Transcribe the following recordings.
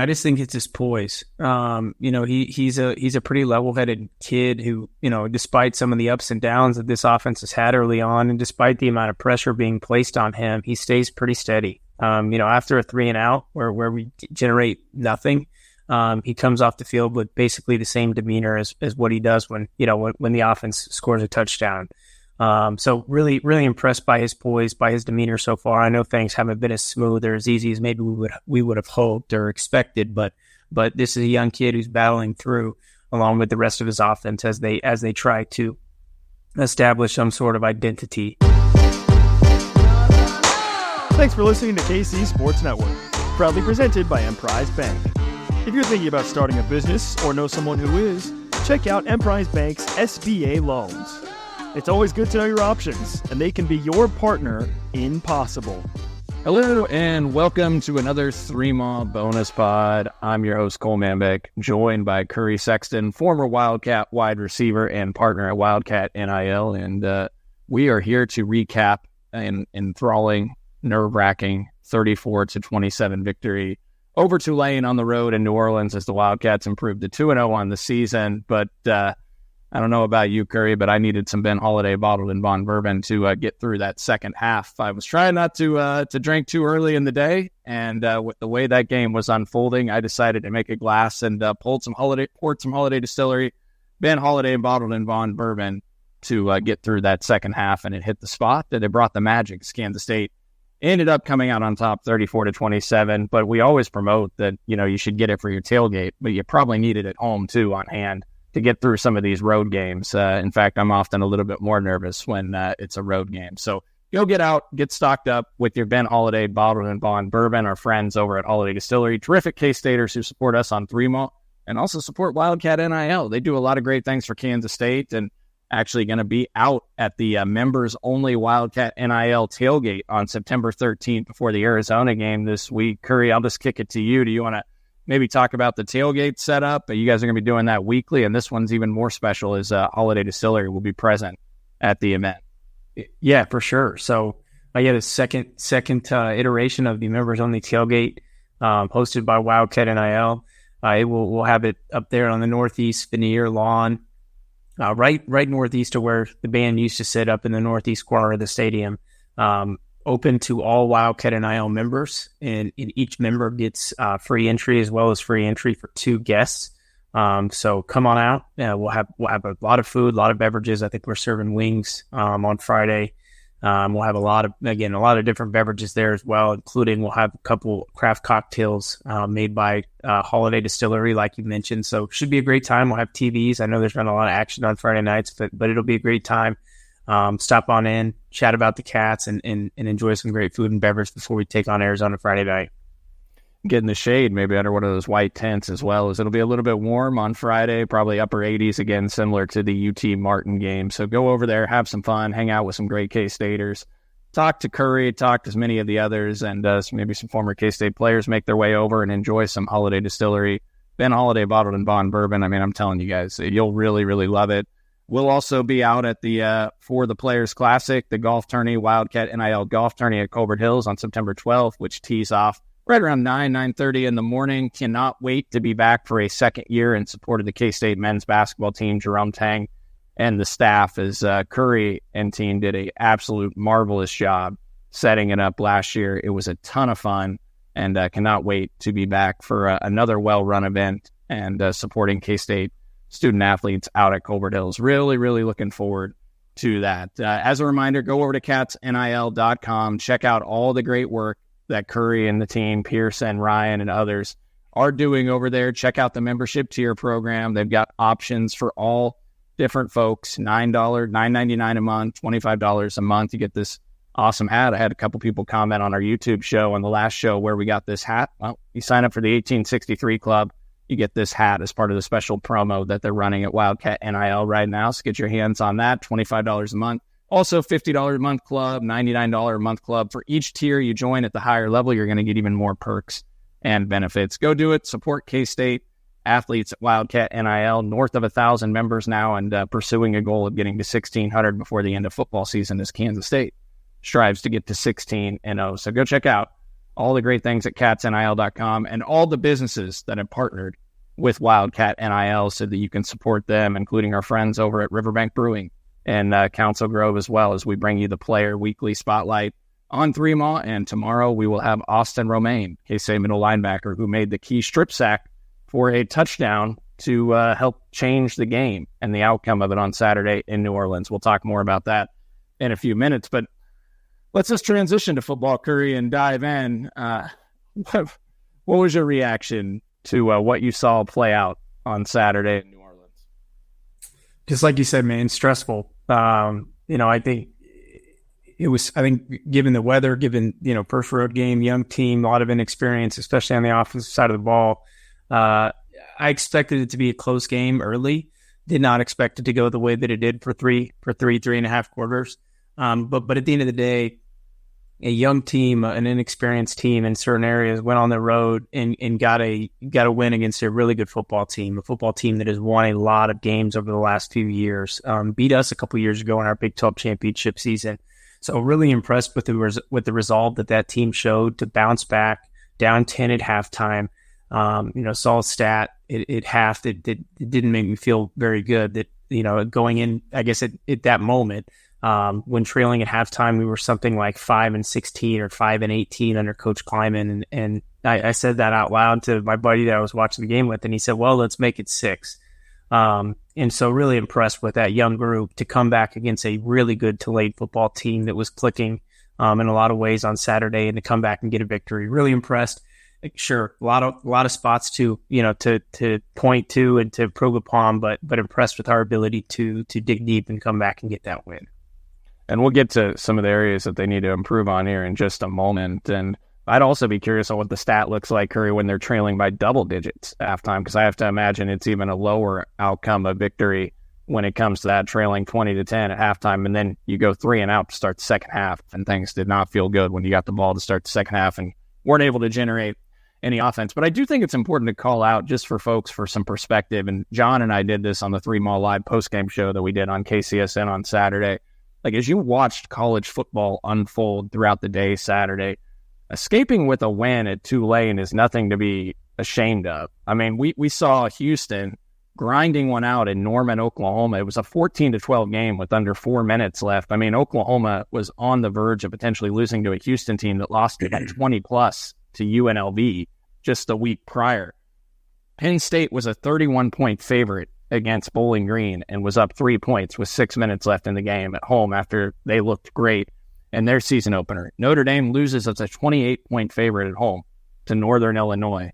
I just think it's his poise. He's a pretty level-headed kid who, despite some of the ups and downs that this offense has had early on, and despite the amount of pressure being placed on him, he stays pretty steady. After a 3-and-out where we generate nothing, he comes off the field with basically the same demeanor as what he does when the offense scores a touchdown. So really, really impressed by his poise, by his demeanor so far. I know things haven't been as smooth or as easy as maybe we would have hoped or expected, but this is a young kid who's battling through along with the rest of his offense as they try to establish some sort of identity. Thanks for listening to KC Sports Network, proudly presented by Emprise Bank. If you're thinking about starting a business or know someone who is, check out Emprise Bank's SBA loans. It's always good to know your options, and they can be your partner in possible. Hello, and welcome to another 3-Maw bonus pod. I'm your host, Cole Manbeck, joined by Curry Sexton, former Wildcat wide receiver and partner at Wildcat NIL, and we are here to recap an enthralling, nerve-wracking 34-27 victory over Tulane on the road in New Orleans as the Wildcats improved to 2-0 on the season. But I don't know about you, Curry, but I needed some Ben Holiday bottled in bond bourbon to get through that second half. I was trying not to drink too early in the day, and with the way that game was unfolding, I decided to make a glass and poured some Holiday Distillery Ben Holiday bottled in bond bourbon to get through that second half, and it hit the spot that it brought the magic. Kansas State ended up coming out on top 34-27, but we always promote that, you should get it for your tailgate, but you probably need it at home too on hand to get through some of these road games. In fact, I'm often a little bit more nervous when it's a road game. So go get out, get stocked up with your Ben Holiday bottled and bond bourbon. Our friends over at Holiday Distillery, terrific K-Staters who support us on 3-Maw and also support Wildcat NIL. They do a lot of great things for Kansas State, and actually going to be out at the members-only Wildcat NIL tailgate on September 13th before the Arizona game this week. Curry, I'll just kick it to you. Do you want to maybe talk about the tailgate setup? You guys are going to be doing that weekly, and this one's even more special as Holiday Distillery will be present at the event. Yeah, for sure. So I get a second iteration of the members-only tailgate hosted by Wildcat NIL. We'll have it up there on the northeast veneer lawn, right northeast of where the band used to sit up in the northeast corner of the stadium. Open to all Wildcat NIL members, and each member gets free entry as well as free entry for 2 guests. So come on out. We'll have a lot of food, a lot of beverages. I think we're serving wings on Friday. We'll have a lot of different beverages there as well, including we'll have a couple craft cocktails made by Holiday Distillery, like you mentioned. So should be a great time. We'll have TVs. I know there's not a lot of action on Friday nights, but it'll be a great time. Stop on in, chat about the Cats, and enjoy some great food and beverage before we take on Arizona Friday night. Get in the shade, maybe under one of those white tents as well, as it'll be a little bit warm on Friday, probably upper 80s again, similar to the UT Martin game. So go over there, have some fun, hang out with some great K-Staters, talk to Curry, talk to as many of the others, and maybe some former K-State players make their way over and enjoy some Holiday Distillery Ben Holiday bottled in bond bourbon. I mean, I'm telling you guys, you'll really, really love it. We'll also be out at the For the Players Classic, the golf tourney, Wildcat NIL golf tourney at Colbert Hills on September 12th, which tees off right around 9:30 in the morning. Cannot wait to be back for a second year in support of the K-State men's basketball team, Jerome Tang, and the staff, as Curry and team did an absolute marvelous job setting it up last year. It was a ton of fun, and cannot wait to be back for another well-run event and supporting K-State student athletes out at Colbert Hills. Really, really looking forward to that. As a reminder, go over to catsnil.com. Check out all the great work that Curry and the team, Pierce and Ryan and others are doing over there. Check out the membership tier program. They've got options for all different folks. $9, $9.99 a month, $25 a month. You get this awesome hat. I had a couple people comment on our YouTube show on the last show where we got this hat. Well, you sign up for the 1863 Club, you get this hat as part of the special promo that they're running at Wildcat NIL right now. So get your hands on that, $25 a month. Also, $50 a month club, $99 a month club. For each tier you join at the higher level, you're going to get even more perks and benefits. Go do it. Support K-State athletes at Wildcat NIL. North of 1,000 members now, and pursuing a goal of getting to 1,600 before the end of football season as Kansas State strives to get to 16-0. So go check out all the great things at catsnil.com, and all the businesses that have partnered with Wildcat NIL so that you can support them, including our friends over at Riverbank Brewing and Council Grove, as well as we bring you the Player Weekly Spotlight on 3-Maw. And tomorrow we will have Austin Romaine, K-State middle linebacker, who made the key strip sack for a touchdown to help change the game and the outcome of it on Saturday in New Orleans. We'll talk more about that in a few minutes, but let's just transition to football, Curry, and dive in. What was your reaction to what you saw play out on Saturday in New Orleans? Just like you said, man, stressful. I think it was, given the weather, given, first road game, young team, a lot of inexperience, especially on the offensive side of the ball. I expected it to be a close game early. Did not expect it to go the way that it did for three and a half quarters. But at the end of the day, a young team, an inexperienced team in certain areas went on the road and got a win against a really good football team that has won a lot of games over the last few years. Beat us a couple years ago in our Big 12 championship season. So really impressed with the resolve that team showed to bounce back, down 10 at halftime. Saw a stat at half that didn't make me feel very good. That going in, I guess at that moment. When trailing at halftime, we were something like 5-16 or 5-18 under Coach Kleiman. And I said that out loud to my buddy that I was watching the game with, and he said, well, let's make it 6. And so really impressed with that young group to come back against a really good Tulane football team that was clicking in a lot of ways on Saturday, and to come back and get a victory. Really impressed. Sure, a lot of spots to point to and to probe upon, but impressed with our ability to dig deep and come back and get that win. And we'll get to some of the areas that they need to improve on here in just a moment. And I'd also be curious on what the stat looks like, Curry, when they're trailing by double digits at halftime, because I have to imagine it's even a lower outcome of victory when it comes to that, trailing 20-10 at halftime. And then you go 3 and out to start the second half, and things did not feel good when you got the ball to start the second half and weren't able to generate any offense. But I do think it's important to call out, just for folks, for some perspective. And John and I did this on the 3-Maw Live postgame show that we did on KCSN on Saturday. Like, as you watched college football unfold throughout the day Saturday, escaping with a win at Tulane is nothing to be ashamed of. I mean, we saw Houston grinding one out in Norman, Oklahoma. It was a 14-12 game with under 4 minutes left. I mean, Oklahoma was on the verge of potentially losing to a Houston team that lost by 20+ to UNLV just a week prior. Penn State was a 31-point favorite against Bowling Green and was up 3 points with 6 minutes left in the game at home after they looked great in their season opener. Notre Dame loses as a 28-point favorite at home to Northern Illinois.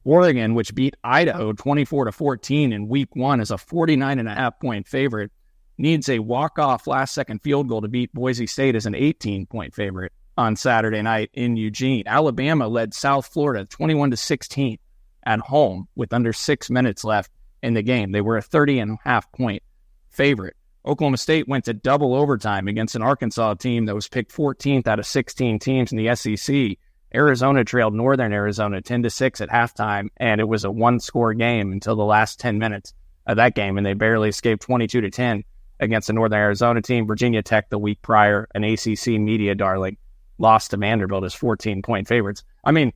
Oregon, which beat Idaho 24-14 in week 1 as a 49.5-point favorite, needs a walk-off last-second field goal to beat Boise State as an 18-point favorite on Saturday night in Eugene. Alabama led South Florida 21-16 at home with under 6 minutes left in the game. They were a 30.5-point favorite. Oklahoma State went to double overtime against an Arkansas team that was picked 14th out of 16 teams in the SEC. Arizona trailed Northern Arizona 10-6 at halftime, and it was a one-score game until the last 10 minutes of that game, and they barely escaped 22-10 against the Northern Arizona team. Virginia Tech the week prior, an ACC media darling, lost to Vanderbilt as 14-point favorites. I mean,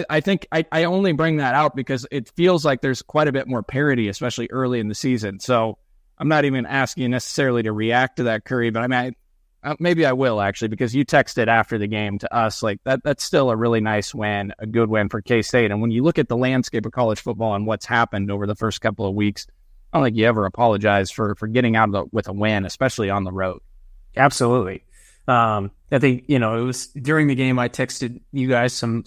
I think I only bring that out because it feels like there's quite a bit more parity, especially early in the season. So I'm not even asking you necessarily to react to that, Curry, but I mean, maybe I will actually, because you texted after the game to us, like that's still a really nice win, a good win for K-State. And when you look at the landscape of college football and what's happened over the first couple of weeks, I don't think you ever apologize for getting out with a win, especially on the road. Absolutely. I think, it was during the game, I texted you guys some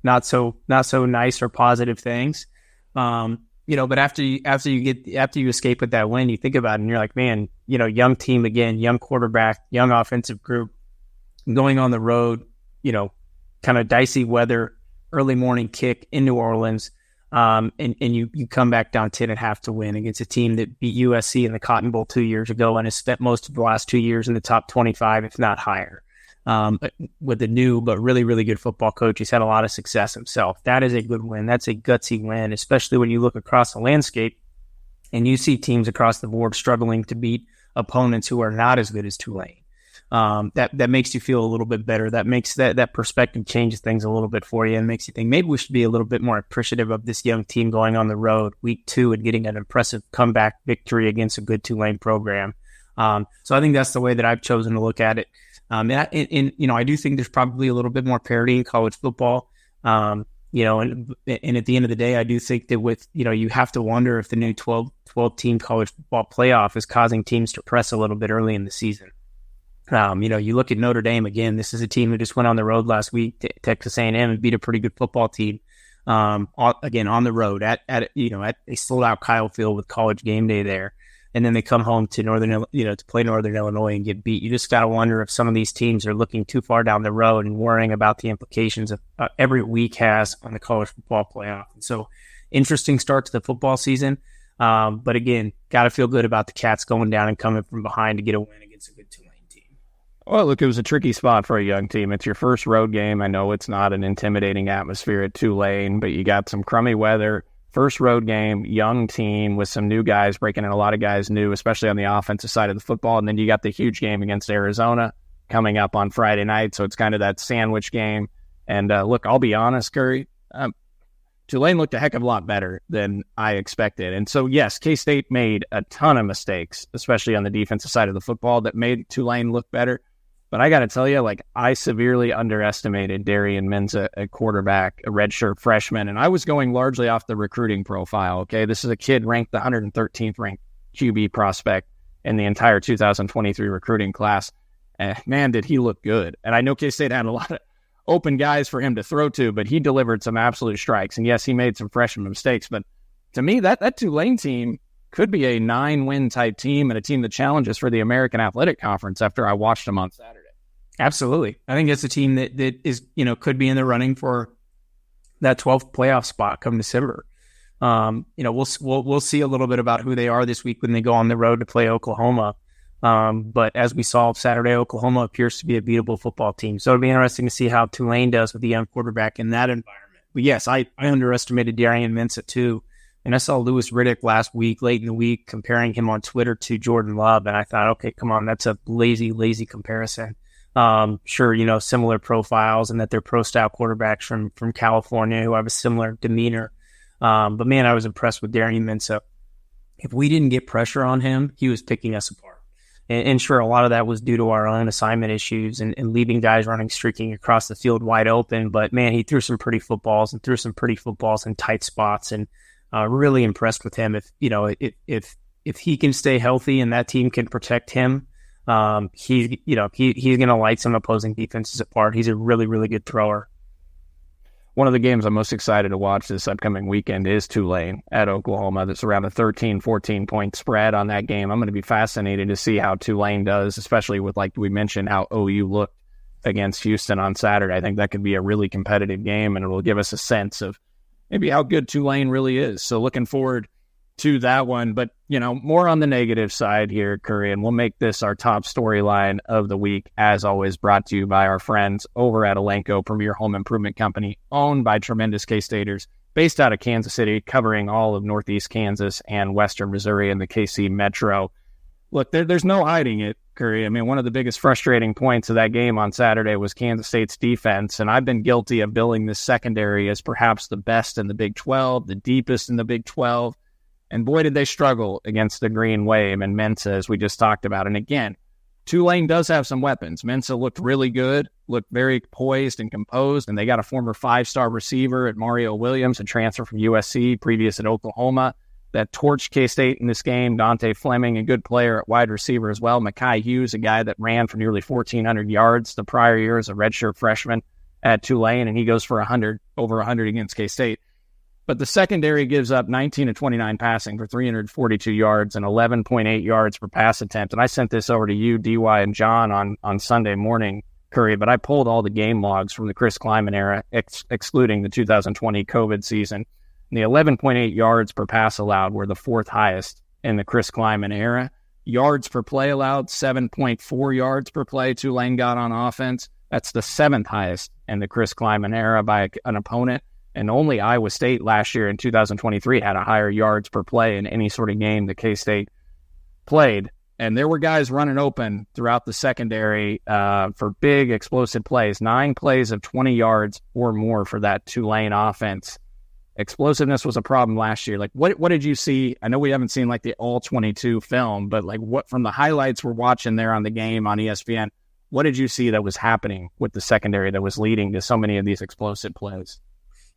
not so nice or positive things. But after you escape with that win, you think about it and you're like, man, young team again, young quarterback, young offensive group, going on the road, kind of dicey weather, early morning kick in New Orleans, and you come back down 10.5 to win against a team that beat USC in the Cotton Bowl 2 years ago and has spent most of the last 2 years in the top 25, if not higher. With a new but really, really good football coach. He's had a lot of success himself. That is a good win. That's a gutsy win, especially when you look across the landscape and you see teams across the board struggling to beat opponents who are not as good as Tulane. that makes you feel a little bit better. That makes that perspective changes things a little bit for you and makes you think maybe we should be a little bit more appreciative of this young team going on the road week 2 and getting an impressive comeback victory against a good Tulane program. So I think that's the way that I've chosen to look at it. And I do think there's probably a little bit more parity in college football. And at the end of the day, I do think that with, you have to wonder if the new 12 team college football playoff is causing teams to press a little bit early in the season. You look at Notre Dame again. This is a team who just went on the road last week to Texas A&M and beat a pretty good football team. Again, on the road at a sold out Kyle Field with College game day there. And then they come home to to play Northern Illinois and get beat. You just got to wonder if some of these teams are looking too far down the road and worrying about the implications of every week has on the college football playoff. And so, interesting start to the football season. But again, got to feel good about the Cats going down and coming from behind to get a win against a good Tulane team. Well, look, it was a tricky spot for a young team. It's your first road game. I know it's not an intimidating atmosphere at Tulane, but you got some crummy weather. First road game, young team with some new guys, breaking in a lot of guys new, especially on the offensive side of the football. And then you got the huge game against Arizona coming up on Friday night. So it's kind of that sandwich game. And look, I'll be honest, Curry, Tulane looked a heck of a lot better than I expected. And so, yes, K-State made a ton of mistakes, especially on the defensive side of the football, that made Tulane look better. But I got to tell you, I severely underestimated Darian Menza at quarterback, a redshirt freshman, and I was going largely off the recruiting profile, okay? This is a kid ranked the 113th ranked QB prospect in the entire 2023 recruiting class. Man, did he look good. And I know K-State had a lot of open guys for him to throw to, but he delivered some absolute strikes. And yes, he made some freshman mistakes, but to me, that Tulane team could be a 9-win type team and a team that challenges for the American Athletic Conference after I watched them on Saturday. Absolutely. I think it's a team that is, could be in the running for that 12th playoff spot come December. We'll see a little bit about who they are this week when they go on the road to play Oklahoma. But as we saw Saturday, Oklahoma appears to be a beatable football team. So it'll be interesting to see how Tulane does with the young quarterback in that environment. But yes, I underestimated Darian Menza too. And I saw Louis Riddick last week, late in the week, comparing him on Twitter to Jordan Love. And I thought, okay, come on, that's a lazy comparison. Sure, similar profiles and that they're pro-style quarterbacks from California who have a similar demeanor. But man, I was impressed with Darian Menza. If we didn't get pressure on him, he was picking us apart. And sure, a lot of that was due to our own assignment issues and leaving guys streaking across the field wide open. But man, he threw some pretty footballs in tight spots, and really impressed with him. If he can stay healthy and that team can protect him, he's going to light some opposing defenses apart. He's a really, really good thrower. One of the games I'm most excited to watch this upcoming weekend is Tulane at Oklahoma. That's around a 13, 14-point spread on that game. I'm going to be fascinated to see how Tulane does, especially with, like we mentioned, how OU looked against Houston on Saturday. I think that could be a really competitive game, and it will give us a sense of maybe how good Tulane really is. So looking forward to that one, but more on the negative side here, Curry, and we'll make this our top storyline of the week, as always, brought to you by our friends over at Elanco Premier Home Improvement Company, owned by tremendous K-Staters, based out of Kansas City, covering all of Northeast Kansas and Western Missouri and the KC Metro. Look, there's no hiding it, Curry. I mean, one of the biggest frustrating points of that game on Saturday was Kansas State's defense, and I've been guilty of billing this secondary as perhaps the best in the Big 12, the deepest in the Big 12. And boy, did they struggle against the Green Wave and Mensa, as we just talked about. And again, Tulane does have some weapons. Mensa looked really good, looked very poised and composed, and they got a former 5-star receiver at Mario Williams, a transfer from USC, previous at Oklahoma, that torched K-State in this game. Dante Fleming, a good player at wide receiver as well. Mekhi Hughes, a guy that ran for nearly 1,400 yards the prior year as a redshirt freshman at Tulane, and he goes for over 100 against K-State. But the secondary gives up 19 to 29 passing for 342 yards and 11.8 yards per pass attempt. And I sent this over to you, DY, and John on Sunday morning, Curry, but I pulled all the game logs from the Chris Kleiman era, excluding the 2020 COVID season. And the 11.8 yards per pass allowed were the 4th highest in the Chris Kleiman era. Yards per play allowed, 7.4 yards per play Tulane got on offense. That's the 7th highest in the Chris Kleiman era by an opponent. And only Iowa State last year in 2023 had a higher yards per play in any sort of game that K-State played. And there were guys running open throughout the secondary for big explosive plays, 9 plays of 20 yards or more for that Tulane offense. Explosiveness was a problem last year. Like, what did you see? I know we haven't seen like the all 22 film, but like what from the highlights we're watching there on the game on ESPN, what did you see that was happening with the secondary that was leading to so many of these explosive plays?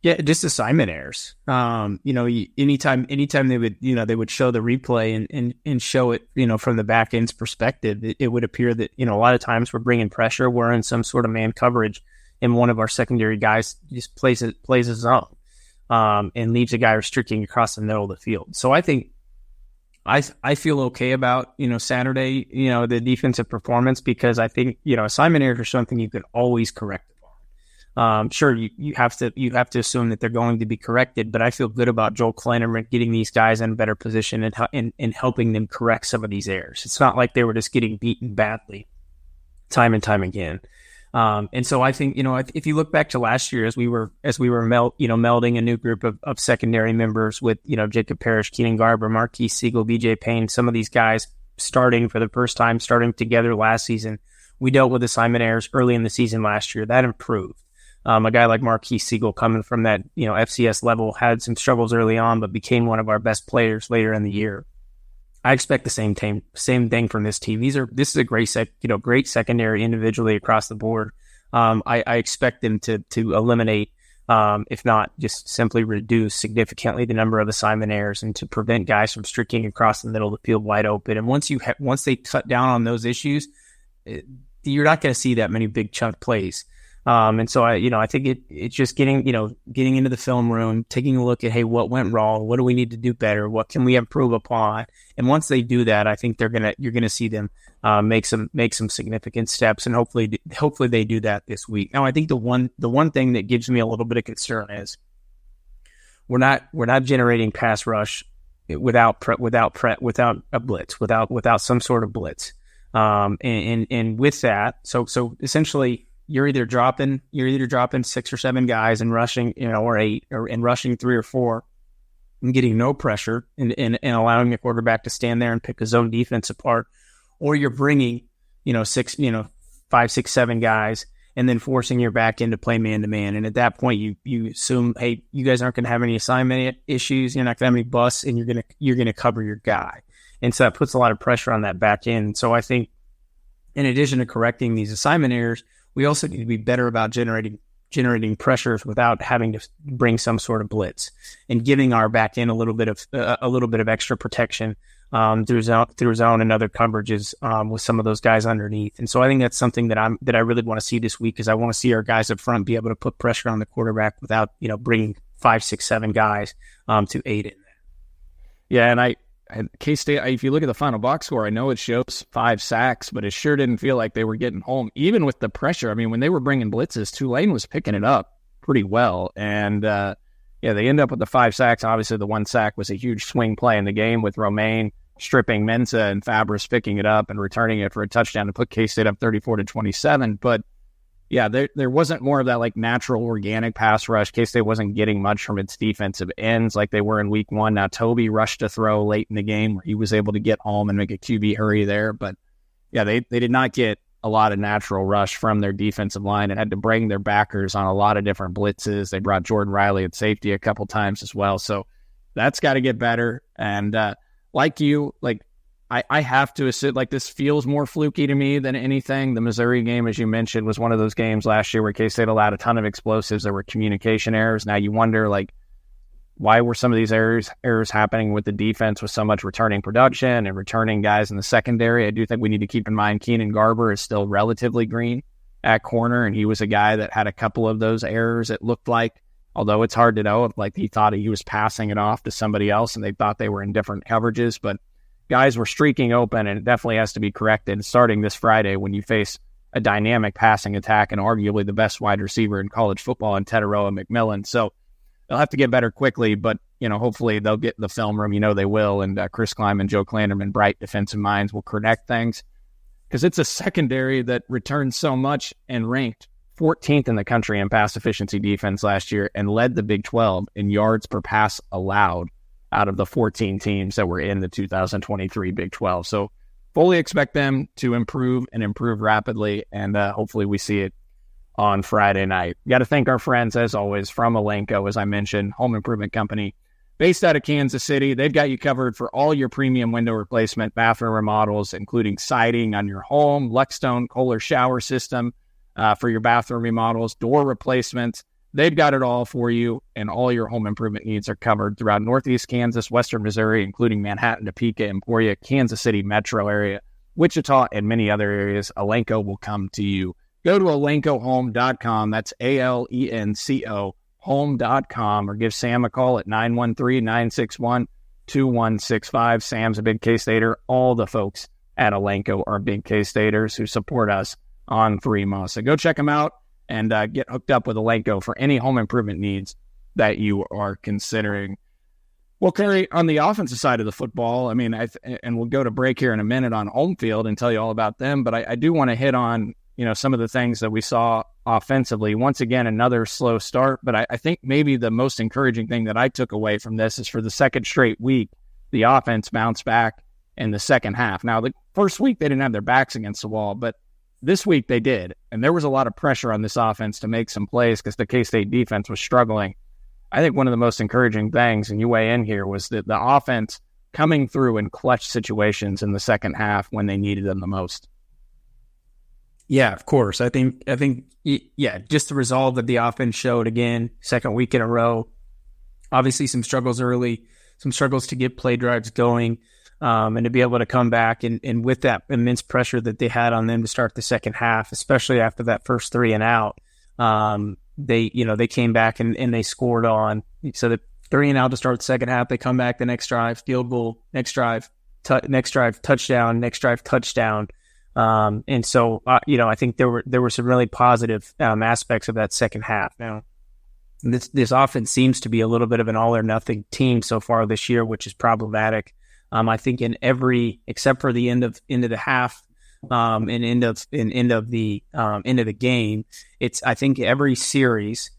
Yeah, just assignment errors. Anytime they would show the replay and show it, from the back end's perspective, it would appear that, a lot of times we're bringing pressure, we're in some sort of man coverage, and one of our secondary guys just plays a zone, and leaves a guy restricting across the middle of the field. So I think I feel okay about, Saturday, the defensive performance, because I think, assignment errors are something you can always correct. Sure, you have to assume that they're going to be corrected, but I feel good about Joel Kleinerman getting these guys in a better position and helping them correct some of these errors. It's not like they were just getting beaten badly time and time again. And so I think, if you look back to last year, as we were melding a new group of secondary members with, Jacob Parrish, Keenan Garber, Marquise Siegel, BJ Payne, some of these guys starting for the first time, starting together last season, we dealt with assignment errors early in the season last year. That improved. A guy like Marquise Siegel, coming from that, FCS level, had some struggles early on, but became one of our best players later in the year. I expect the same thing from this team. This is a great secondary individually across the board. I expect them to eliminate, if not just simply reduce significantly the number of assignment errors, and to prevent guys from streaking across the middle of the field wide open. And once they cut down on those issues, you're not going to see that many big chunk plays. And so I think it's just getting into the film room, taking a look at, hey, what went wrong? What do we need to do better? What can we improve upon? And once they do that, I think you're gonna see them make some significant steps, and hopefully they do that this week. Now, I think the one thing that gives me a little bit of concern is we're not generating pass rush without a blitz, without some sort of blitz. And with that, so essentially, you're either dropping 6 or 7 guys and rushing, or 8, and rushing 3 or 4, and getting no pressure, and allowing the quarterback to stand there and pick his own defense apart, or you're bringing 5, 6, 7 guys, and then forcing your back end to play man to man. And at that point, you assume, hey, you guys aren't going to have any assignment issues, you're not going to have any busts, and you're gonna cover your guy, and so that puts a lot of pressure on that back end. So I think, in addition to correcting these assignment errors, we also need to be better about generating pressures without having to bring some sort of blitz, and giving our back end a little bit of extra protection through zone and other coverages with some of those guys underneath. And so I think that's something that I really want to see this week, because I want to see our guys up front be able to put pressure on the quarterback without bringing 5, 6, 7 guys to aid in that. Yeah, and K-State, if you look at the final box score, I know it shows 5 sacks, but it sure didn't feel like they were getting home, even with the pressure. I mean, when they were bringing blitzes, Tulane was picking it up pretty well. And, they end up with the 5 sacks. Obviously, the 1 sack was a huge swing play in the game, with Romaine stripping Mensah and Fabris picking it up and returning it for a touchdown to put K-State up 34-27. But, yeah, there wasn't more of that like natural organic pass rush. K-State wasn't getting much from its defensive ends like they were in week 1. Now, Toby rushed a throw late in the game where he was able to get home and make a QB hurry there. But, yeah, they did not get a lot of natural rush from their defensive line, and had to bring their backers on a lot of different blitzes. They brought Jordan Riley at safety a couple times as well. So that's got to get better. And I have to assume, like, this feels more fluky to me than anything. The Missouri game, as you mentioned, was one of those games last year where K-State allowed a ton of explosives. There were communication errors. Now you wonder, like, why were some of these errors happening with the defense with so much returning production and returning guys in the secondary? I do think we need to keep in mind Keenan Garber is still relatively green at corner, and he was a guy that had a couple of those errors, it looked like, although it's hard to know if, like, he thought he was passing it off to somebody else and they thought they were in different coverages. But guys were streaking open, and it definitely has to be corrected starting this Friday when you face a dynamic passing attack and arguably the best wide receiver in college football in Teteroa McMillan. So they'll have to get better quickly, but, hopefully they'll get in the film room. They will, and Chris Kleiman, Joe Klanderman, bright defensive minds will correct things, because it's a secondary that returned so much and ranked 14th in the country in pass efficiency defense last year and led the Big 12 in yards per pass allowed out of the 14 teams that were in the 2023 Big 12. So fully expect them to improve and improve rapidly, and hopefully we see it on Friday night. Got to thank our friends, as always, from Elanco, as I mentioned, home improvement company based out of Kansas City. They've got you covered for all your premium window replacement, bathroom remodels, including siding on your home, Luxstone Kohler shower system for your bathroom remodels, door replacements. They've got it all for you, and all your home improvement needs are covered throughout Northeast Kansas, Western Missouri, including Manhattan, Topeka, Emporia, Kansas City metro area, Wichita, and many other areas. Elanco will come to you. Go to elancohome.com. That's ALENCO home.com, or give Sam a call at 913-961-2165. Sam's a big K-Stater. All the folks at Elanco are big K-Staters who support us on 3MA. So go check them out and get hooked up with Elanco for any home improvement needs that you are considering. Well, Curry, on the offensive side of the football, I mean, and we'll go to break here in a minute on home field and tell you all about them, but I do want to hit on, some of the things that we saw offensively. Once again, another slow start, but I think maybe the most encouraging thing that I took away from this is for the second straight week, the offense bounced back in the second half. Now, the first week, they didn't have their backs against the wall, but this week they did, and there was a lot of pressure on this offense to make some plays because the K-State defense was struggling. I think one of the most encouraging things, and you weigh in here, was that the offense coming through in clutch situations in the second half when they needed them the most. Yeah, of course. I think, just the resolve that the offense showed again, second week in a row. Obviously, some struggles early, some struggles to get play drives going, and to be able to come back and with that immense pressure that they had on them to start the second half, especially after that first 3 and out. They came back and they scored on. So the 3 and out to start the second half, they come back the next drive, field goal, next drive, touchdown, next drive, touchdown. And so, I think there were some really positive aspects of that second half. Now, this offense seems to be a little bit of an all or nothing team so far this year, which is problematic. I think in every, except for the end of the half, and end of the game, I think every series,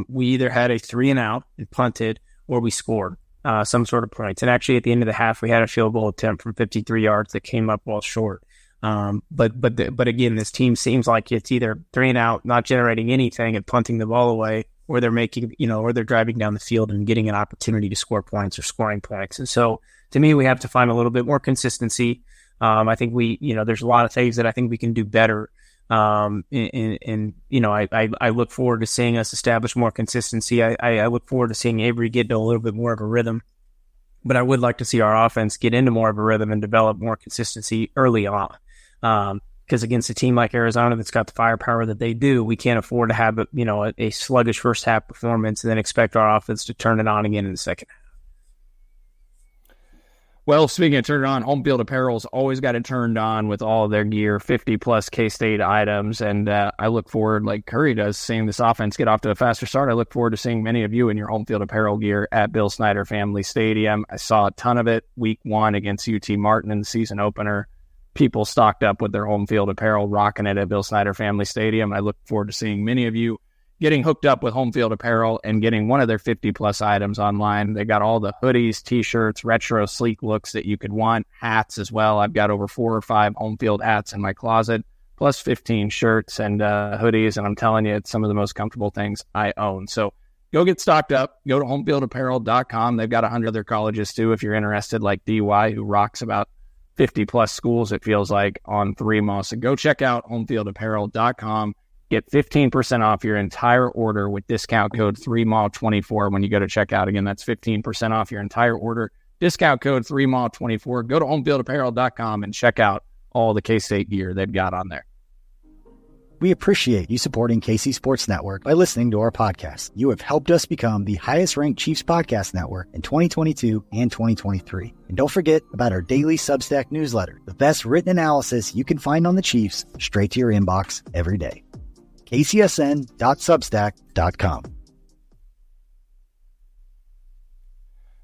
we either had a 3 and out and punted, or we scored some sort of points. And actually, at the end of the half, we had a field goal attempt from 53 yards that came up well short. But again, this team seems like it's either 3 and out, not generating anything, and punting the ball away, or they're making, or they're driving down the field and getting an opportunity to score points or scoring points. And so, to me, we have to find a little bit more consistency. I think there's a lot of things that I think we can do better. I look forward to seeing us establish more consistency. I look forward to seeing Avery get into a little bit more of a rhythm. But I would like to see our offense get into more of a rhythm and develop more consistency early on. Because against a team like Arizona that's got the firepower that they do, we can't afford to have a sluggish first half performance and then expect our offense to turn it on again in the second half. Well, speaking of turn it on, Home Field Apparel's always got it turned on with all of their gear, 50-plus K-State items, and I look forward, like Curry does, seeing this offense get off to a faster start. I look forward to seeing many of you in your Home Field Apparel gear at Bill Snyder Family Stadium. I saw a ton of it week 1 against UT Martin in the season opener. People stocked up with their Home Field Apparel, rocking it at Bill Snyder Family Stadium. I look forward to seeing many of you getting hooked up with Home Field Apparel and getting one of their 50-plus items online. They got all the hoodies, T-shirts, retro sleek looks that you could want, hats as well. I've got over 4 or 5 Home Field hats in my closet, plus 15 shirts and hoodies, and I'm telling you, it's some of the most comfortable things I own. So go get stocked up. Go to homefieldapparel.com. They've got 100 other colleges, too, if you're interested, like DY, who rocks about 50-plus schools, it feels like, on 3MA. So go check out homefieldapparel.com. Get 15% off your entire order with discount code 3MA24 when you go to checkout. Again, that's 15% off your entire order. Discount code 3MA24. Go to homefieldapparel.com and check out all the K-State gear they've got on there. We appreciate you supporting KC Sports Network by listening to our podcast. You have helped us become the highest-ranked Chiefs podcast network in 2022 and 2023. And don't forget about our daily Substack newsletter, the best written analysis you can find on the Chiefs straight to your inbox every day. kcsn.substack.com.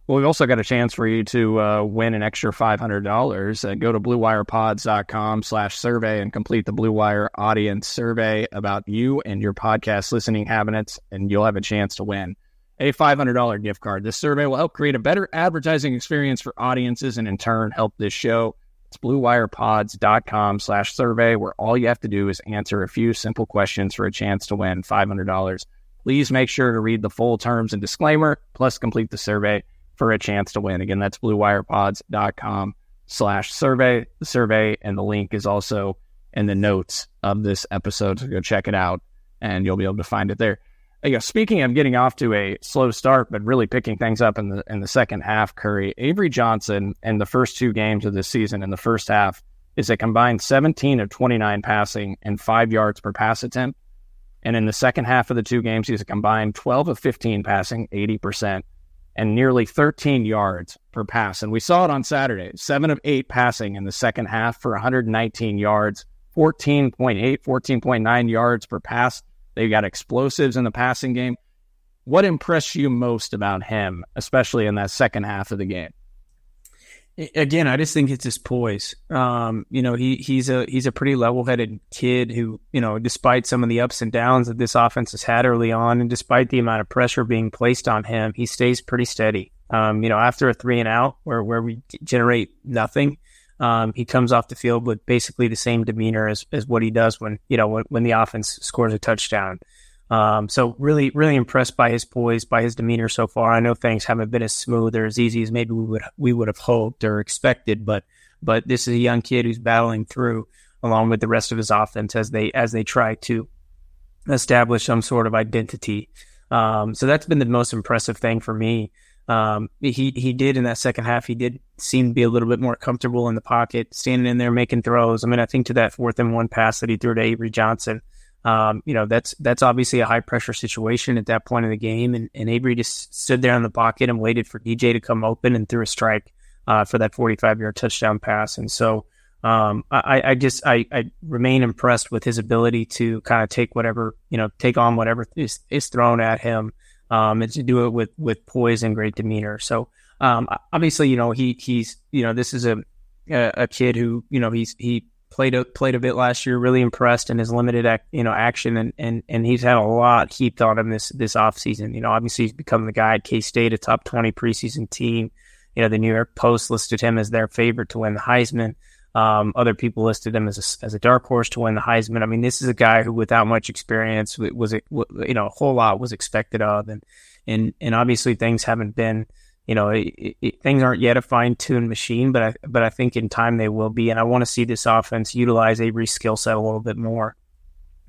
Well, we've also got a chance for you to win an extra $500. Go to BlueWirePods.com/survey and complete the Blue Wire audience survey about you and your podcast listening habits, and you'll have a chance to win a $500 gift card. This survey will help create a better advertising experience for audiences and, in turn, help this show It's bluewirepods.com/survey, where all you have to do is answer a few simple questions for a chance to win $500. Please make sure to read the full terms and disclaimer, plus complete the survey for a chance to win. Again, that's bluewirepods.com/survey. The survey and the link is also in the notes of this episode, so go check it out and you'll be able to find it there. Speaking of getting off to a slow start, but really picking things up in the second half, Curry, Avery Johnson in the first 2 games of this season in the first half is a combined 17 of 29 passing and 5 yards per pass attempt. And in the second half of the 2 games, he's a combined 12 of 15 passing, 80%, and nearly 13 yards per pass. And we saw it on Saturday, 7 of 8 passing in the second half for 119 yards, 14.9 yards per pass. They got explosives in the passing game. What impressed you most about him, especially in that second half of the game? Again, I just think it's his poise. He's a pretty level-headed kid who, despite some of the ups and downs that this offense has had early on, and despite the amount of pressure being placed on him, he stays pretty steady. After a 3 and out where we generate nothing, he comes off the field with basically the same demeanor as what he does when the offense scores a touchdown. So really, really impressed by his poise, by his demeanor so far. I know things haven't been as smooth or as easy as maybe we would have hoped or expected, but this is a young kid who's battling through along with the rest of his offense as they try to establish some sort of identity. So that's been the most impressive thing for me. He did in that second half, he did seem to be a little bit more comfortable in the pocket, standing in there, making throws. I mean, I think to that 4th and 1 pass that he threw to Avery Johnson, that's obviously a high pressure situation at that point in the game. And Avery just stood there in the pocket and waited for DJ to come open and threw a strike, for that 45-yard touchdown pass. And so, I remain impressed with his ability to kind of take on whatever is thrown at him. And to do it with poise and great demeanor. So, obviously, he's this is a kid who, he played a bit last year, really impressed in his limited, action. And he's had a lot heaped on him this offseason. Obviously he's become the guy at K-State, a top 20 preseason team. The New York Post listed him as their favorite to win the Heisman. Other people listed him as a dark horse to win the Heisman. I mean, this is a guy who, without much experience, a whole lot was expected of, and obviously things haven't been, things aren't yet a fine-tuned machine, but I think in time they will be, and I want to see this offense utilize Avery's skill set a little bit more.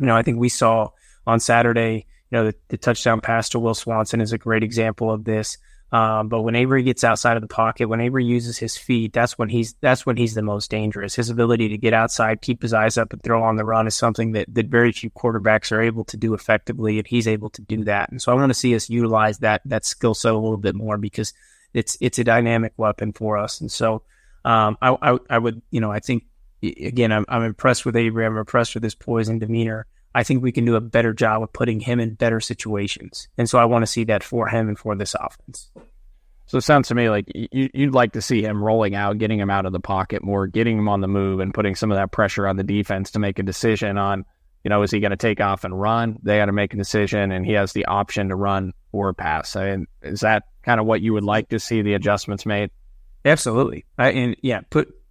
I think we saw on Saturday, the touchdown pass to Will Swanson is a great example of this. But when Avery gets outside of the pocket, when Avery uses his feet, that's when he's the most dangerous. His ability to get outside, keep his eyes up, and throw on the run is something that very few quarterbacks are able to do effectively, and he's able to do that. And so I want to see us utilize that skill set a little bit more because it's a dynamic weapon for us. And so I would, I think, again, I'm impressed with Avery. I'm impressed with his poise and demeanor. I think we can do a better job of putting him in better situations. And so I want to see that for him and for this offense. So it sounds to me like you'd like to see him rolling out, getting him out of the pocket more, getting him on the move, and putting some of that pressure on the defense to make a decision on, is he going to take off and run? They got to make a decision, and he has the option to run or pass. Is that kind of what you would like to see the adjustments made? Absolutely.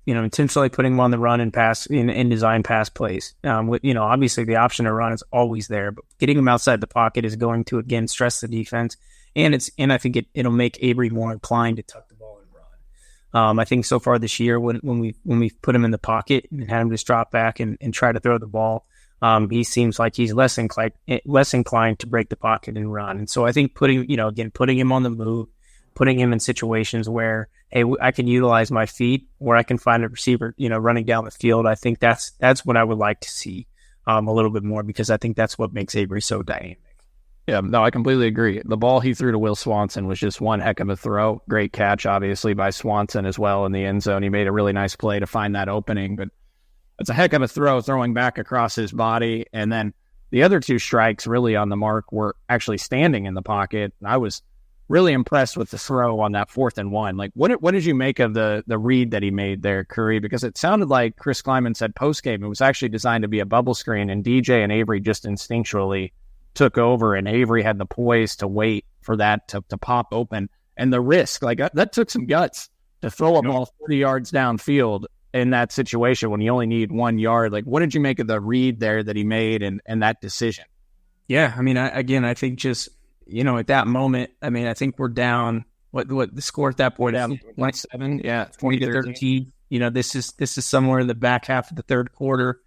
Intentionally putting him on the run and pass in design pass plays. Obviously the option to run is always there, but getting him outside the pocket is going to, again, stress the defense. And I think it'll make Avery more inclined to tuck the ball and run. I think so far this year, when we put him in the pocket and had him just drop back and try to throw the ball, he seems like he's less inclined to break the pocket and run. And so I think putting him on the move, putting him in situations where, hey, I can utilize my feet, or I can find a receiver, running down the field. I think that's what I would like to see a little bit more, because I think that's what makes Avery so dynamic. Yeah, no, I completely agree. The ball he threw to Will Swanson was just one heck of a throw. Great catch, obviously, by Swanson as well in the end zone. He made a really nice play to find that opening, but it's a heck of a throw throwing back across his body. And then the other 2 strikes really on the mark were actually standing in the pocket. I was really impressed with the throw on that 4th and 1. Like, what did you make of the read that he made there, Curry? Because it sounded like Chris Kleiman said post-game it was actually designed to be a bubble screen, and DJ and Avery just instinctually took over, and Avery had the poise to wait for that to pop open. And the risk, like, that took some guts to throw a ball 40 yards downfield in that situation when you only need 1 yard. Like, what did you make of the read there that he made and that decision? Yeah, I mean, I think just, at that moment, I mean, I think we're down, what the score at that point, Down 27, 20 to 13. This is somewhere in the back half of the third quarter.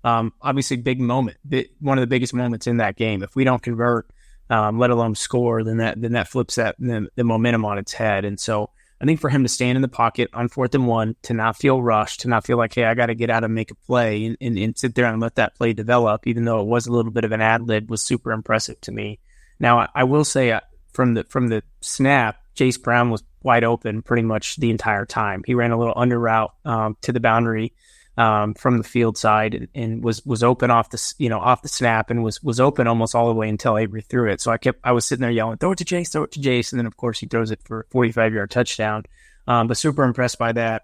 Obviously, big moment, one of the biggest moments in that game. If we don't convert, let alone score, then that flips the momentum on its head. And so I think for him to stand in the pocket on 4th and 1, to not feel rushed, to not feel like, hey, I got to get out and make a play and sit there and let that play develop, even though it was a little bit of an ad lib, was super impressive to me. Now, I will say from the snap, Jace Brown was wide open pretty much the entire time. He ran a little under route to the boundary from the field side and was open off the snap and was open almost all the way until Avery threw it. So I was sitting there yelling, throw it to Jace. And then of course he throws it for a 45-yard touchdown. But super impressed by that,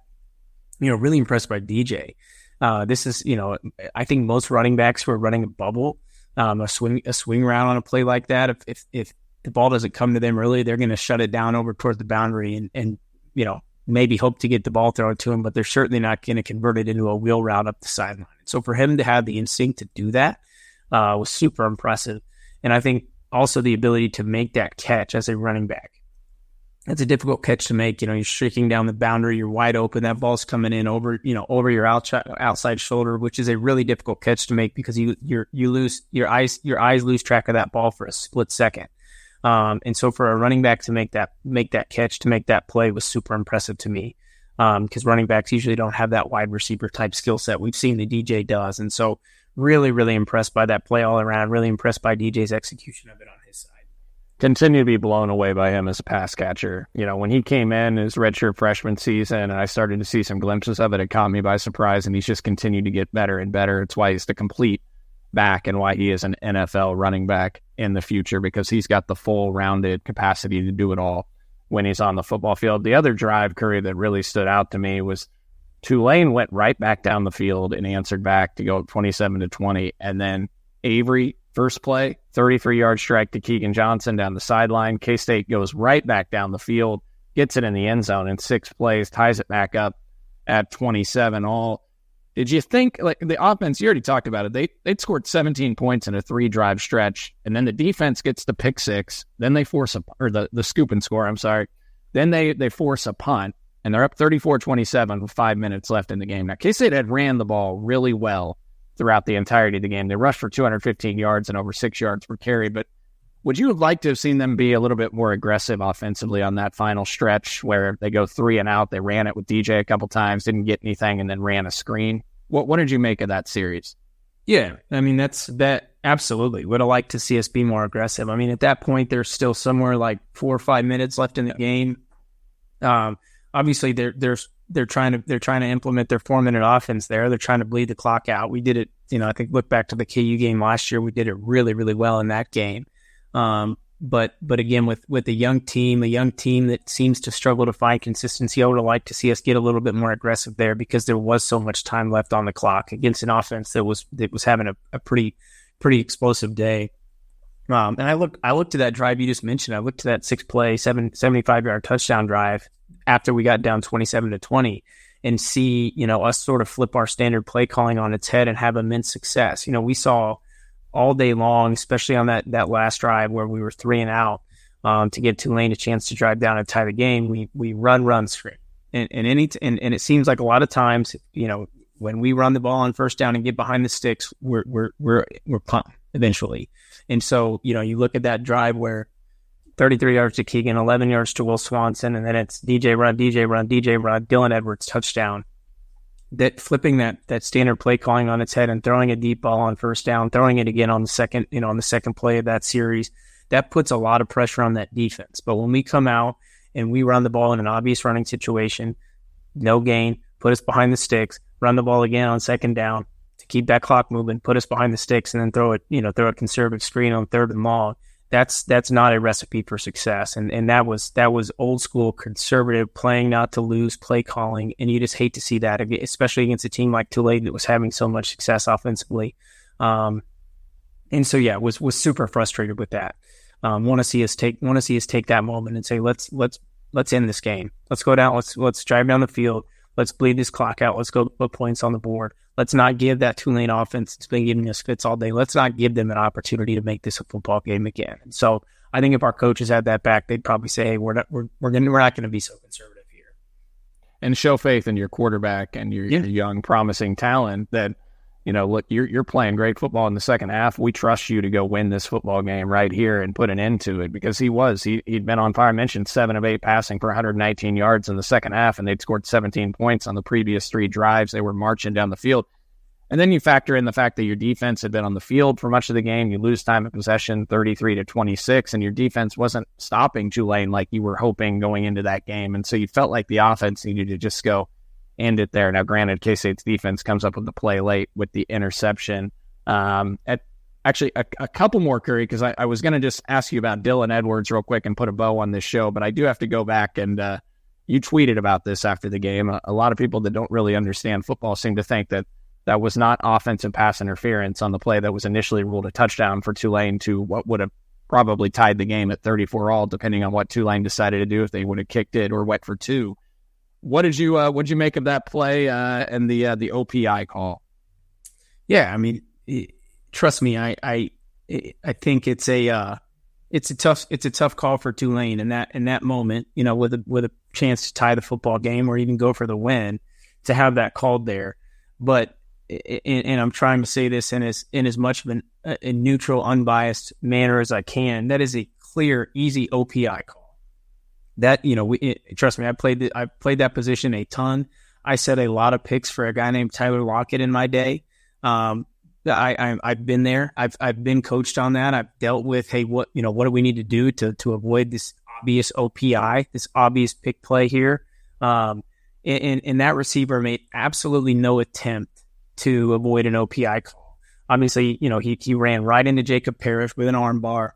really impressed by DJ. This is, I think most running backs who are running a bubble, a swing route on a play like that, if the ball doesn't come to them early, they're going to shut it down over towards the boundary and maybe hope to get the ball thrown to him, but they're certainly not going to convert it into a wheel route up the sideline. So for him to have the instinct to do that was super impressive. And I think also the ability to make that catch as a running back. It's a difficult catch to make. You're streaking down the boundary, you're wide open, that ball's coming in over your outside shoulder, which is a really difficult catch to make because you lose your eyes lose track of that ball for a split second. And so for a running back to make that catch, to make that play was super impressive to me. Because running backs usually don't have that wide receiver type skill set. We've seen the DJ does. And so really, really impressed by that play all around, really impressed by DJ's execution of it on his side. Continue to be blown away by him as a pass catcher. When he came in his redshirt freshman season and I started to see some glimpses of it, it caught me by surprise, and he's just continued to get better and better. It's why he's the complete back and why he is an NFL running back in the future, because he's got the full rounded capacity to do it all when he's on the football field. The other drive, Curry, that really stood out to me was Tulane went right back down the field and answered back to go 27-20. And then Avery, first play, 33-yard strike to Keegan Johnson down the sideline. K-State goes right back down the field, gets it in the end zone in 6 plays, ties it back up at 27 all. Did you think, like, the offense, you already talked about it, they'd scored 17 points in a 3-drive stretch, and then the defense gets the pick six, then they force the scoop and score, then they force a punt, and they're up 34-27 with 5 minutes left in the game. Now, K-State had ran the ball really well throughout the entirety of the game. They rushed for 215 yards and over 6 yards per carry, but would you like to have seen them be a little bit more aggressive offensively on that final stretch where they go 3 and out? They ran it with DJ a couple times, didn't get anything, and then ran a screen. What did you make of that series? Yeah, I mean, that absolutely. Would have liked to see us be more aggressive. I mean, at that point, there's still somewhere like 4 or 5 minutes left in the game. Obviously, they're trying to implement their 4-minute offense there. They're trying to bleed the clock out. We did it, I think look back to the KU game last year. We did it really, really well in that game. But again, with a young team that seems to struggle to find consistency, I would have liked to see us get a little bit more aggressive there because there was so much time left on the clock against an offense that was having a pretty explosive day. And I looked to that drive you just mentioned. I looked to that 6-play, 75-yard touchdown drive after we got down 27-20 and see, us sort of flip our standard play calling on its head and have immense success. We saw all day long, especially on that last drive where we were 3 and out, to give Tulane a chance to drive down and tie the game. We run screen, and it seems like a lot of times, when we run the ball on first down and get behind the sticks, we're punting eventually. And so you look at that drive where 33 yards to Keegan, 11 yards to Will Swanson, and then it's DJ run, Dylan Edwards touchdown. That flipping that standard play calling on its head and throwing a deep ball on first down, throwing it again on the second play of that series, that puts a lot of pressure on that defense. But when we come out and we run the ball in an obvious running situation, no gain, put us behind the sticks, run the ball again on second down to keep that clock moving, put us behind the sticks, and then throw a conservative screen on 3rd and long. That's not a recipe for success. And that was old school conservative playing not to lose play calling. And you just hate to see that, especially against a team like Tulane that was having so much success offensively. And so, yeah, was super frustrated with that. Want to see us take that moment and say, let's end this game. Let's go down. Let's drive down the field. Let's bleed this clock out. Let's go put points on the board. Let's not give that Tulane offense that's been giving us fits all day. Let's not give them an opportunity to make this a football game again. And so I think if our coaches had that back, they'd probably say, hey, we're not going to be so conservative here. And show faith in your quarterback and your young, promising talent that, look, you're playing great football in the second half. We trust you to go win this football game right here and put an end to it, because he'd been on fire. I mentioned 7 of 8 passing for 119 yards in the second half, and they'd scored 17 points on the previous 3 drives. They were marching down the field. And then you factor in the fact that your defense had been on the field for much of the game. You lose time of possession 33-26, and your defense wasn't stopping Tulane like you were hoping going into that game. And so you felt like the offense needed to just go end it there. Now, granted, K-State's defense comes up with the play late with the interception. Actually, a couple more, Curry, because I was going to just ask you about Dylan Edwards real quick and put a bow on this show, but I do have to go back and you tweeted about this after the game. A lot of people that don't really understand football seem to think that was not offensive pass interference on the play that was initially ruled a touchdown for Tulane to what would have probably tied the game at 34-all, depending on what Tulane decided to do, if they would have kicked it or went for 2. What did you make of that play and the OPI call? Yeah, I mean, trust me, I think it's a tough call for Tulane in that moment, with a chance to tie the football game or even go for the win, to have that called there. But and I'm trying to say this in as much of a neutral, unbiased manner as I can, that is a clear, easy OPI call. That, trust me, I played that position a ton. I set a lot of picks for a guy named Tyler Lockett in my day. I've been there. I've been coached on that. I've dealt with, hey, what do we need to do to avoid this obvious OPI, this obvious pick play here? And that receiver made absolutely no attempt to avoid an OPI call. Obviously, he ran right into Jacob Parrish with an arm bar.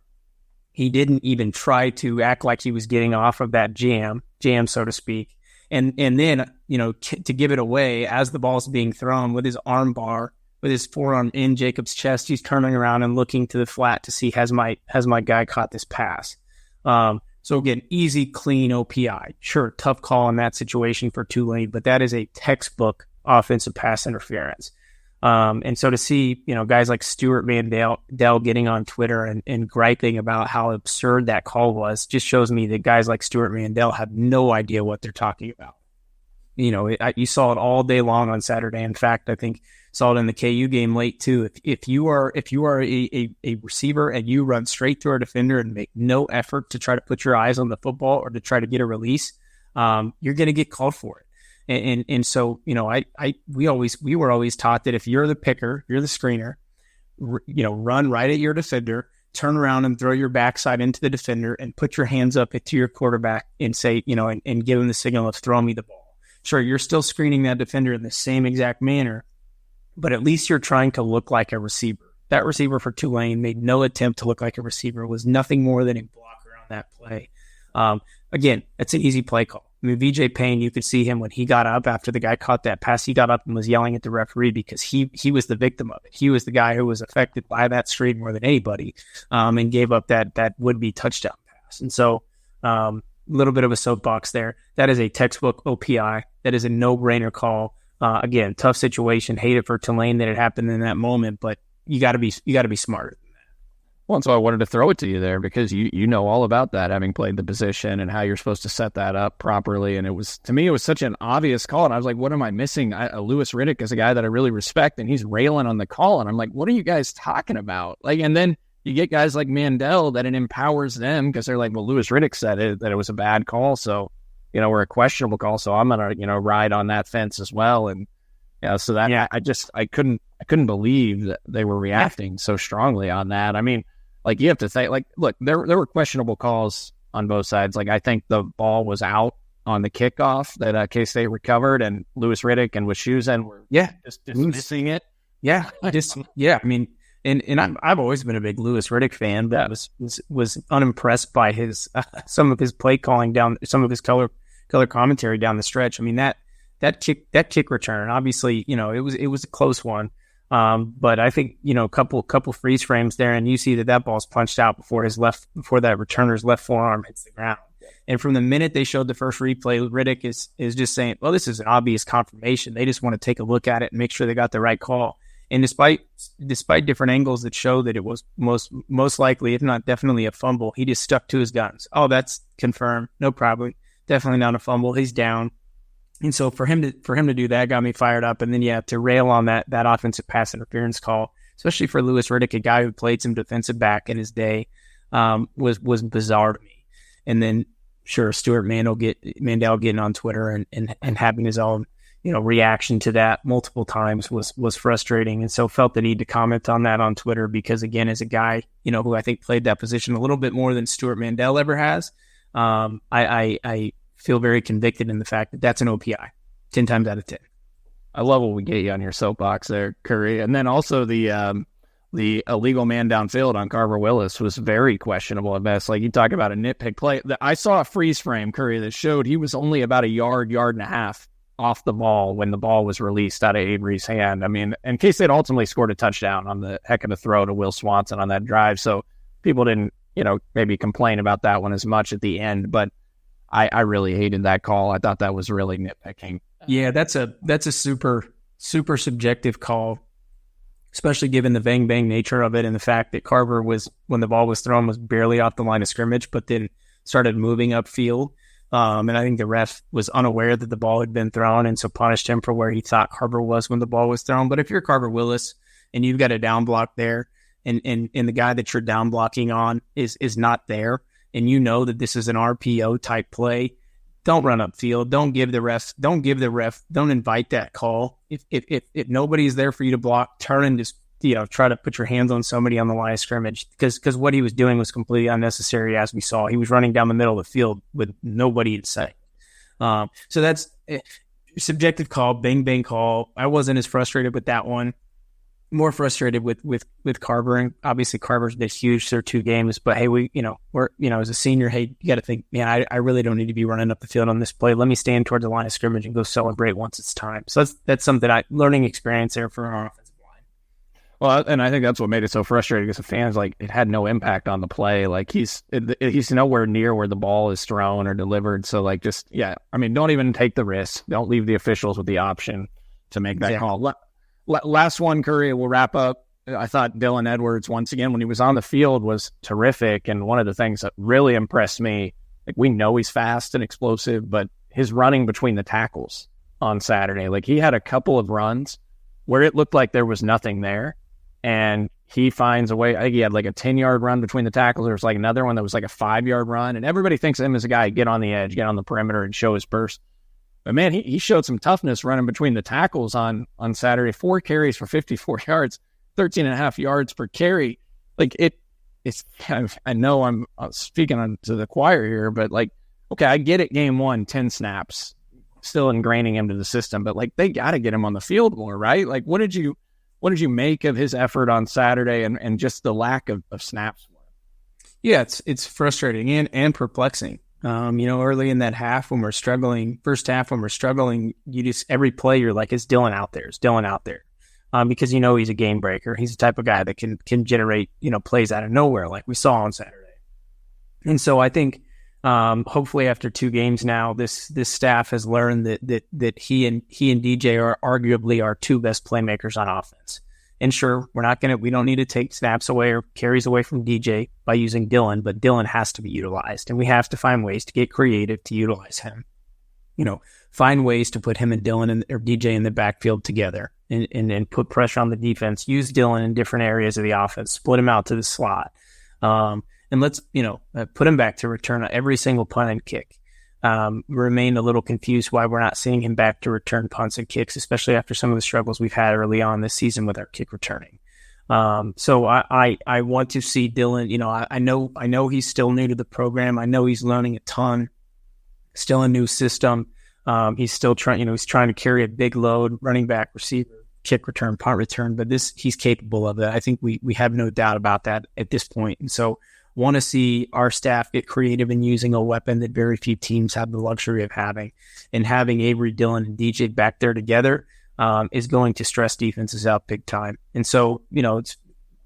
He didn't even try to act like he was getting off of that jam, so to speak. And then, to give it away as the ball's being thrown with his arm bar, with his forearm in Jacob's chest, he's turning around and looking to the flat to see, has my guy caught this pass? So again, easy, clean OPI. Sure, tough call in that situation for Tulane, but that is a textbook offensive pass interference. And so to see, guys like Stuart Mandel getting on Twitter and griping about how absurd that call was, just shows me that guys like Stuart Mandel have no idea what they're talking about. You saw it all day long on Saturday. In fact, I think saw it in the KU game late too. If you are a receiver and you run straight through a defender and make no effort to try to put your eyes on the football or to try to get a release, you're going to get called for it. And so, we were always taught that if you're the picker, you're the screener, run right at your defender, turn around and throw your backside into the defender and put your hands up to your quarterback and say, and give him the signal of throw me the ball. Sure, you're still screening that defender in the same exact manner, but at least you're trying to look like a receiver. That receiver for Tulane made no attempt to look like a receiver, was nothing more than a blocker on that play. Again, it's an easy play call. I mean, VJ Payne, you could see him when he got up after the guy caught that pass. He got up and was yelling at the referee because he was the victim of it. He was the guy who was affected by that screen more than anybody, and gave up that would-be touchdown pass. And so, a little bit of a soapbox there. That is a textbook OPI. That is a no-brainer call. Again, tough situation. Hate it for Tulane that it happened in that moment, but you got to be smarter. Well, and so I wanted to throw it to you there because you know all about that, having played the position and how you're supposed to set that up properly. And to me, it was such an obvious call. And I was like, what am I missing? Lewis Riddick is a guy that I really respect, and he's railing on the call. And I'm like, what are you guys talking about? And then you get guys like Mandel that it empowers them because they're like, well, Lewis Riddick said that it was a bad call. So, or a questionable call. So I'm going to, ride on that fence as well. And so that, yeah, I couldn't believe that they were reacting so strongly on that. I mean, you have to think, look, there were questionable calls on both sides. I think the ball was out on the kickoff that K-State recovered, and Lewis Riddick and Wischusen were just dismissing it. Yeah, I mean, and I've always been a big Lewis Riddick fan, but was unimpressed by his some of his play calling down, some of his color commentary down the stretch. I mean, that kick return, obviously, it was a close one. But I think, couple freeze frames there, and you see that ball's punched out before that returner's left forearm hits the ground. And from the minute they showed the first replay, Riddick is just saying, well, this is an obvious confirmation. They just want to take a look at it and make sure they got the right call. And despite different angles that show that it was most likely, if not definitely, a fumble, he just stuck to his guns. Oh, that's confirmed. No problem. Definitely not a fumble. He's down. And so for him to do that got me fired up. And then to rail on that offensive pass interference call, especially for Louis Riddick, a guy who played some defensive back in his day, was bizarre to me. And then sure, Stuart Mandel getting on Twitter and having his own reaction to that multiple times was frustrating. And so felt the need to comment on that on Twitter because, again, as a guy, who I think played that position a little bit more than Stuart Mandel ever has, I feel very convicted in the fact that that's an OPI 10 times out of 10. I love what we get you on your soapbox there, Curry. And then also the illegal man downfield on Carver Willis was very questionable at best. Like, you talk about a nitpick play. I saw a freeze frame, Curry, that showed he was only about a yard and a half off the ball when the ball was released out of Avery's hand. I mean, and K-State ultimately scored a touchdown on the heck of a throw to Will Swanson on that drive. So people didn't, maybe complain about that one as much at the end. But I really hated that call. I thought that was really nitpicking. Yeah, that's a super, super subjective call, especially given the bang nature of it and the fact that Carver when the ball was thrown, was barely off the line of scrimmage, but then started moving upfield. And I think the ref was unaware that the ball had been thrown and so punished him for where he thought Carver was when the ball was thrown. But if you're Carver Willis and you've got a down block there and the guy that you're down blocking on is not there, and that this is an RPO type play, don't run upfield. Don't invite that call. If nobody's there for you to block, turn and just try to put your hands on somebody on the line of scrimmage, because what he was doing was completely unnecessary. As we saw, he was running down the middle of the field with nobody in sight. So that's a subjective call, bang call. I wasn't as frustrated with that one. More frustrated with Carver, and obviously Carver's been huge through 2 games. But hey, we're as a senior, hey, you got to think, man, I really don't need to be running up the field on this play. Let me stand towards the line of scrimmage and go celebrate once it's time. So that's something learning experience there for our offensive line. Well, and I think that's what made it so frustrating because the fans, it had no impact on the play. Like, he's nowhere near where the ball is thrown or delivered. So don't even take the risk. Don't leave the officials with the option to make that call. Last one, Curry, we'll wrap up. I thought Dylan Edwards, once again, when he was on the field, was terrific. And one of the things that really impressed me, we know he's fast and explosive, but his running between the tackles on Saturday, he had a couple of runs where it looked like there was nothing there. And he finds a way. I think he had a 10-yard run between the tackles. There was another one that was a 5-yard run. And everybody thinks of him as a guy, get on the edge, get on the perimeter and show his burst. But man, he showed some toughness running between the tackles on Saturday. 4 carries for 54 yards, 13.5 yards per carry. I know I'm speaking to the choir here, but okay, I get it. Game 1, 10 snaps, still ingraining him to the system, but they got to get him on the field more, right? What did you make of his effort on Saturday and just the lack of snaps? Yeah, it's frustrating and perplexing. Early in that half when we're struggling, first half when we're struggling, every play you're like, is Dylan out there? Is Dylan out there? Because he's a game breaker. He's the type of guy that can generate, plays out of nowhere like we saw on Saturday. And so I think hopefully after 2 games now, this staff has learned that he and DJ are arguably our 2 best playmakers on offense. And sure, we don't need to take snaps away or carries away from DJ by using Dylan, but Dylan has to be utilized, and we have to find ways to get creative to utilize him. Find ways to put him and Dylan or DJ in the backfield together and put pressure on the defense. Use Dylan in different areas of the offense, split him out to the slot. And let's, put him back to return every single punt and kick. Remain a little confused why we're not seeing him back to return punts and kicks, especially after some of the struggles we've had early on this season with our kick returning. So I want to see Dylan. I know he's still new to the program. I know he's learning a ton. Still a new system. He's still trying. He's trying to carry a big load, running back, receiver, kick return, punt return. But he's capable of it. I think we have no doubt about that at this point. And so, want to see our staff get creative in using a weapon that very few teams have the luxury of having. And having Avery, Dylan, and DJ back there together is going to stress defenses out big time. And so, it's,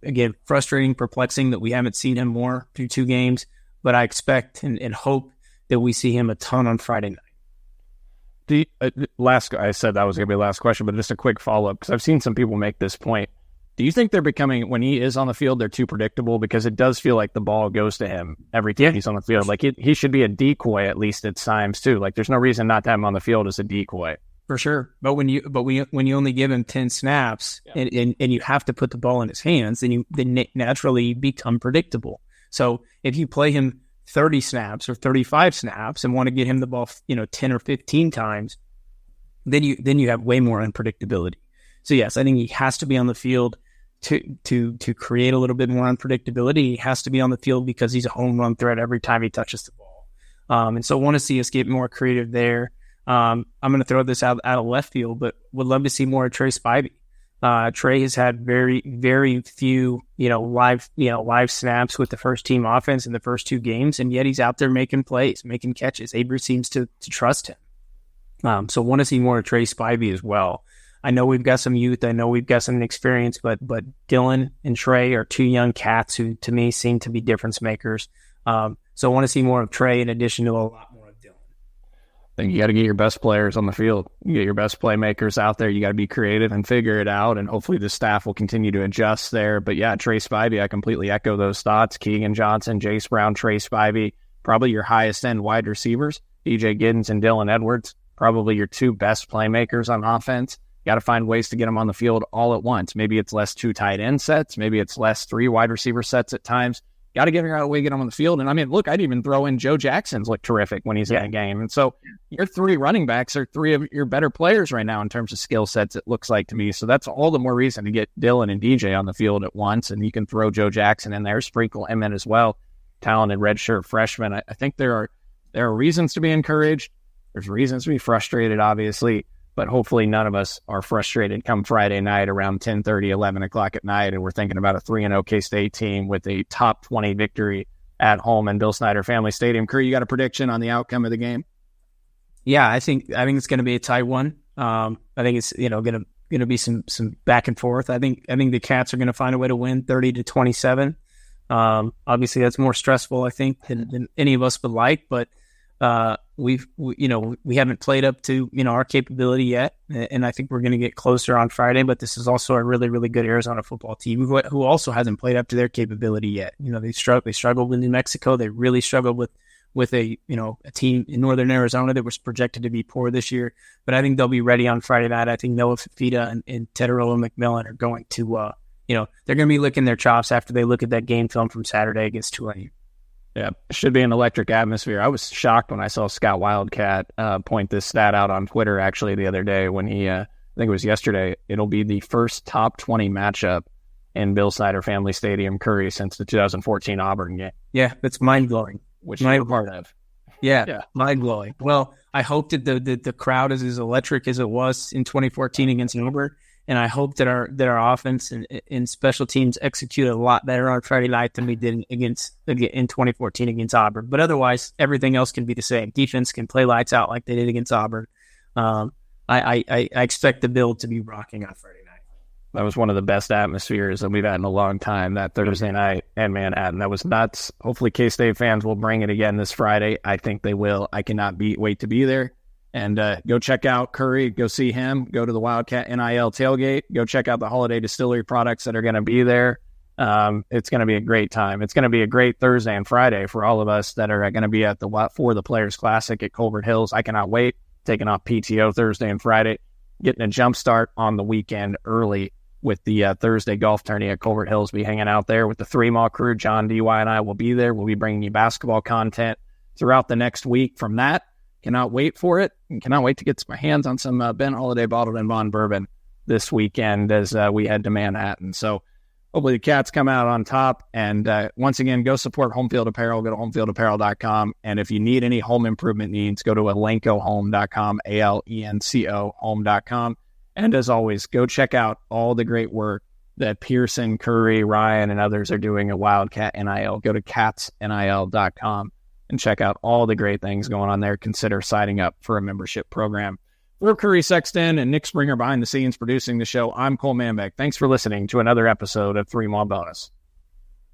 again, frustrating, perplexing that we haven't seen him more through 2 games, but I expect and hope that we see him a ton on Friday night. I said that was going to be the last question, but just a quick follow-up, because I've seen some people make this point. Do you think they're becoming, when he is on the field, they're too predictable? Because it does feel like the ball goes to him every time he's on the field. Like he should be a decoy at least at times too. Like there's no reason not to have him on the field as a decoy. For sure. But when you only give him 10 snaps and you have to put the ball in his hands, then you naturally become predictable. So if you play him 30 snaps or 35 snaps and want to get him the ball, 10 or 15 times, then you have way more unpredictability. So yes, I think he has to be on the field to create a little bit more unpredictability. He has to be on the field because he's a home run threat every time he touches the ball. And so I want to see us get more creative there. I'm going to throw this out of left field, but would love to see more of Trey Spivey. Trey has had very, very few, live snaps with the first team offense in the first 2 games, and yet he's out there making plays, making catches. Avery seems to trust him. So want to see more of Trey Spivey as well. I know we've got some youth. I know we've got some experience, but Dylan and Trey are 2 young cats who, to me, seem to be difference makers. So I want to see more of Trey in addition to a lot more of Dylan. I think you got to get your best players on the field. You get your best playmakers out there. You got to be creative and figure it out, and hopefully the staff will continue to adjust there. But yeah, Trey Spivey, I completely echo those thoughts. Keegan Johnson, Jace Brown, Trey Spivey, probably your highest-end wide receivers. DJ Giddens and Dylan Edwards, probably your 2 best playmakers on offense. Got to find ways to get them on the field all at once. Maybe it's less 2 tight end sets. Maybe it's less 3 wide receiver sets at times. Got to figure out a way to get them on the field. And I mean, look, I'd even throw in Joe Jackson's look terrific when he's in a game. And so your 3 running backs are 3 of your better players right now in terms of skill sets, it looks like to me. So that's all the more reason to get Dylan and DJ on the field at once. And you can throw Joe Jackson in there, sprinkle him in as well. Talented redshirt freshman. I think there are reasons to be encouraged. There's reasons to be frustrated, obviously. But hopefully none of us are frustrated come Friday night around 10:30, 11 o'clock at night, and we're thinking about a 3-0 K-State team with a top 20 victory at home in Bill Snyder Family Stadium. Curry, you got a prediction on the outcome of the game? Yeah, I think it's going to be a tight one. I think it's going to be some back and forth. I think the Cats are going to find a way to win 30-27. Obviously, that's more stressful, I think, than any of us would like, but. We haven't played up to, our capability yet. And I think we're going to get closer on Friday, but this is also a really, really good Arizona football team who also hasn't played up to their capability yet. They struggled with New Mexico. They really struggled with a team in Northern Arizona that was projected to be poor this year, but I think they'll be ready on Friday night. I think Noah Fifita and Tedderolo McMillan are going to, they're going to be licking their chops after they look at that game film from Saturday against Tulane. Yeah, should be an electric atmosphere. I was shocked when I saw Scott Wildcat point this stat out on Twitter actually the other day when he, I think it was yesterday, it'll be the first top 20 matchup in Bill Snyder Family Stadium, Curry, since the 2014 Auburn game. Yeah, that's mind-blowing. Which you're part of. Yeah. Mind-blowing. Well, I hope that the crowd is as electric as it was in 2014 against Auburn. And I hope that our offense and special teams execute a lot better on Friday night than we did in 2014 against Auburn. But otherwise, everything else can be the same. Defense can play lights out like they did against Auburn. I expect the Bill to be rocking on Friday night. That was one of the best atmospheres that we've had in a long time, that Thursday night in Manhattan. That was nuts. Hopefully K-State fans will bring it again this Friday. I think they will. I cannot wait to be there. And go check out Curry, go see him, go to the Wildcat NIL tailgate, go check out the Holiday Distillery products that are going to be there. It's going to be a great time. It's going to be a great Thursday and Friday for all of us that are going to be at for the Players Classic at Colbert Hills. I cannot wait. Taking off PTO Thursday and Friday, getting a jump start on the weekend early with the Thursday golf tourney at Colbert Hills. Be hanging out there with the 3-Mall crew. John, DY, and I will be there. We'll be bringing you basketball content throughout the next week from that. Cannot wait for it, and cannot wait to get my hands on some Ben Holiday Bottled and Bond bourbon this weekend as we head to Manhattan. So hopefully the Cats come out on top. And once again, go support Homefield Apparel. Go to homefieldapparel.com. And if you need any home improvement needs, go to alencohome.com, ALENCO home.com. And as always, go check out all the great work that Pearson, Curry, Ryan, and others are doing at Wildcat NIL. Go to catsnil.com. and check out all the great things going on there. Consider signing up for a membership program. For Curry Sexton and Nick Springer behind the scenes producing the show, I'm Cole Manbeck. Thanks for listening to another episode of 3 Mall Bonus.